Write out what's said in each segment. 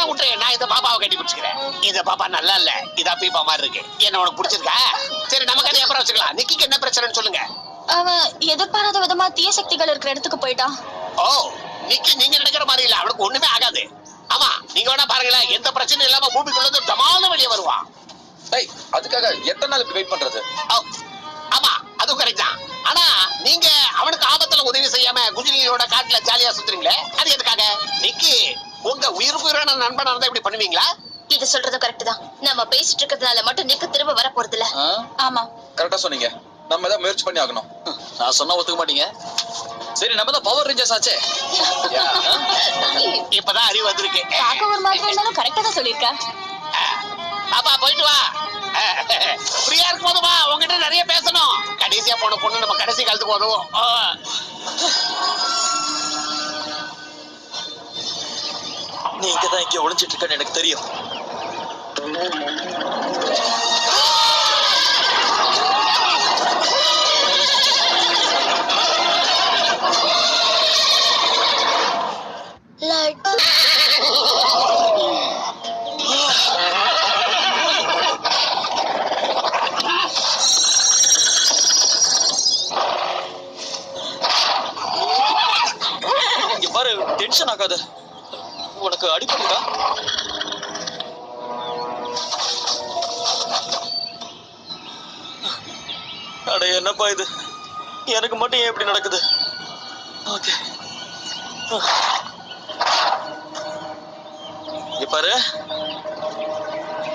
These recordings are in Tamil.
அதெல்லாம் விட்டு நான் இந்த பாப்பாவை கட்டி பிடிச்சிக்கிறேன். இந்த பாப்பா நல்லா இல்ல, இதா பீப்பா மாதிரி இருக்கு. என்ன உனக்கு பிடிச்சிருக்கா? சரி நம்ம கதை அப்புறம் வச்சுக்கலாம். நிக்கிக்கு என்ன பிரச்சனைன்னு சொல்லுங்க. அவன் எதிர்பாராத விதமா தீய சக்திகள் இருக்கிற இடத்துக்கு போயிட்டான். ஓ, நிக்கி நீங்க நினைக்கிற மாதிரி இல்ல, அவனுக்கு ஒண்ணுமே ஆகாது. ஆமா, நீங்க வேணா பாருங்களேன், எந்த பிரச்சனையும் இல்லாம பூமிக்குள்ள டமால்னு வெளியே வருவான். அதுக்காக எத்தனை நாள் வெயிட் பண்றது? ஆமா, அதுவும் கரெக்ட் தான். ஆனா நீங்க அவனுக்கு ஆபத்துல உதவி செய்யாம குஜிலியோட காட்டுல ஜாலியா சுத்துறீங்களே, அது எதுக்காக? நிக்கி உங்க உயிருக்குயிரான நண்பனா இருந்தா இப்படி பண்ணுவீங்களா? இது சொல்றதும் கரெக்ட் தான். நம்ம பேசிட்டு இருக்கிறதுனால மட்டும் நிக்க திரும்ப வர போறது இல்ல. ஆமா, கரெக்டா சொன்னீங்க. நம்ம ஏதாவது முயற்சி பண்ணி ஆகணும். நான் சொன்னா ஒத்துக்க மாட்டீங்க. சரி, நம்ம தான் பவர் ரேஞ்சர்ஸ் ஆச்சே. இப்பதான் அறிவு வந்திருக்கு. பார்க்க ஒரு மாதிரி இருந்தாலும் கரெக்டா தான் சொல்லிருக்கா. பாப்பா போயிட்டு வா. ஃப்ரீயா இருக்கும் போது வா, உங்ககிட்ட நிறைய பேசணும். கடைசியா போன பொண்ணு நம்ம கடைசி காலத்துக்கு உதவும். நீ இங்கதான் இங்க ஒளிஞ்சிட்டு இருக்கன்னு எனக்கு தெரியும். இங்க பாரு, டென்ஷன் ஆகாத. உனக்கு அடிபடுதா? அட என்னப்பா இது, எனக்கு மட்டும் ஏன் இப்படி நடக்குது? ஓகே, இங்க பாரு,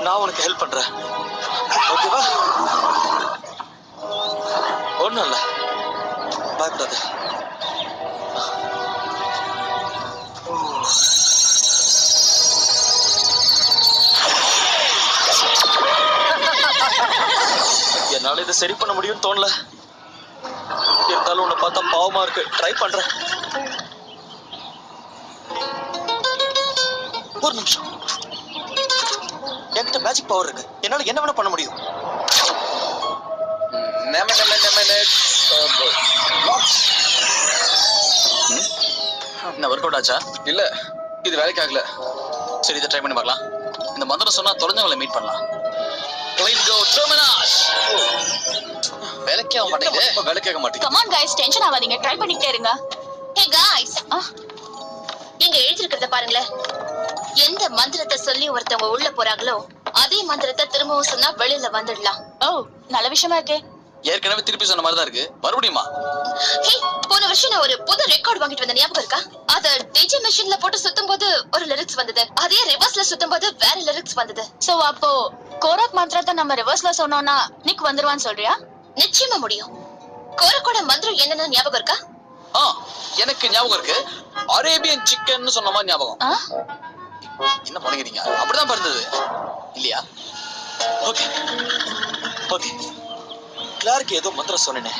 நான் உனக்கு ஹெல்ப் பண்றேன். ஓகேவா? ஒண்ணும் இல்ல, பயப்படாத. என்னால இதை சரி பண்ண முடியும்னு தோணல. இருந்தாலும் உன்னை பார்த்தா பாவமா இருக்கு. ட்ரை பண்றேன். ஒரு நிமிஷம், என்கிட்ட மேஜிக் பவர் இருக்கு. என்னால என்ன வேணா பண்ண முடியும். என்ன ஒர்க் அவுட் ஆச்சா? இல்ல, இது வேலைக்கு ஆகல. சரி, இதை ட்ரை பண்ணி பார்க்கலாம். இந்த மந்திரம் சொன்னா தொலைஞ்சவங்களை மீட் பண்ணலாம். வேலைக்கே ஆக மாட்டேங்குது. வேலைக்கே ஆக மாட்டேங்குது. கம் ஆன் गाइस, டென்ஷன் ஆகாதீங்க. ட்ரை பண்ணிட்டே இருங்க. ஹே गाइस, இங்க எழுதி இருக்கிறத பாருங்களேன். எந்த மந்திரத்தை சொல்லி ஒருத்தவங்க உள்ள போறாங்களோ அதே மந்திரத்தை திரும்பவும் சொன்னா வெளியில வந்துடலாம். ஓ, நல்ல விஷயமா இருக்கே. ஏற்கனவே திருப்பி சொன்ன மாதிரி தான் இருக்கு. மறுபடியுமா? ஹே, போன வருஷம் நான் ஒரு புது ரெக்கார்ட் வாங்கிட்டு வந்த ஞாபகம் இருக்கா? அத டிஜே மெஷின்ல போட்டு சுத்தும் போது ஒரு லிரிக்ஸ் வந்தது. அதே ரிவர்ஸ்ல சுத்தும் போது வேற லிரிக்ஸ் வந்தது. சோ அப்போ கோரக் மந்திரத்தை நம்ம ரிவர்ஸ்ல சொன்னோம்னா நிக் வந்துருவான்னு சொல்றியா? நிச்சயமா முடியும். கோரக்கோட மந்திரம் என்னன்னு ஞாபகம் இருக்கா? எனக்கு ஞாபகம் இருக்கு. அரேபியன் சிக்கன் சொன்ன மாதிரி ஞாபகம். என்ன பண்ணுகிறீங்க? அப்படிதான் இருந்தது இல்லையா? ஓகே ஓகே, கிளார்க்கு ஏதோ மந்திரம் சொன்னேனே.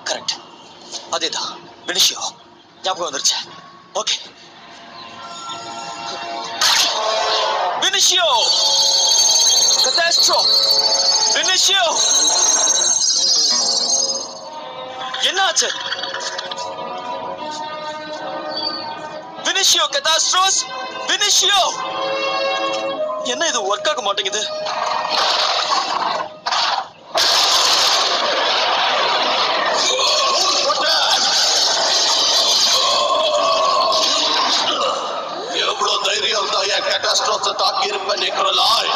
கரெக்ட், அதேதான். வினிஷியோ ஞாபகம் வந்துருச்சு. ஓகே, வினிஷியோ கட்டாஸ்ட்ரோ. வினிஷியோ, என்னாச்சு? வினிஷியோ கட்டாஸ்ட்ரோஸ். வினிஷியோ, என்ன இது ஒர்க் ஆக மாட்டேங்குது? எவ்வளவு தைரியம் தான் என் கேட்டாஸ்ட்ரோஸை தாக்கி இருப்பேன் நிக்கலாய்.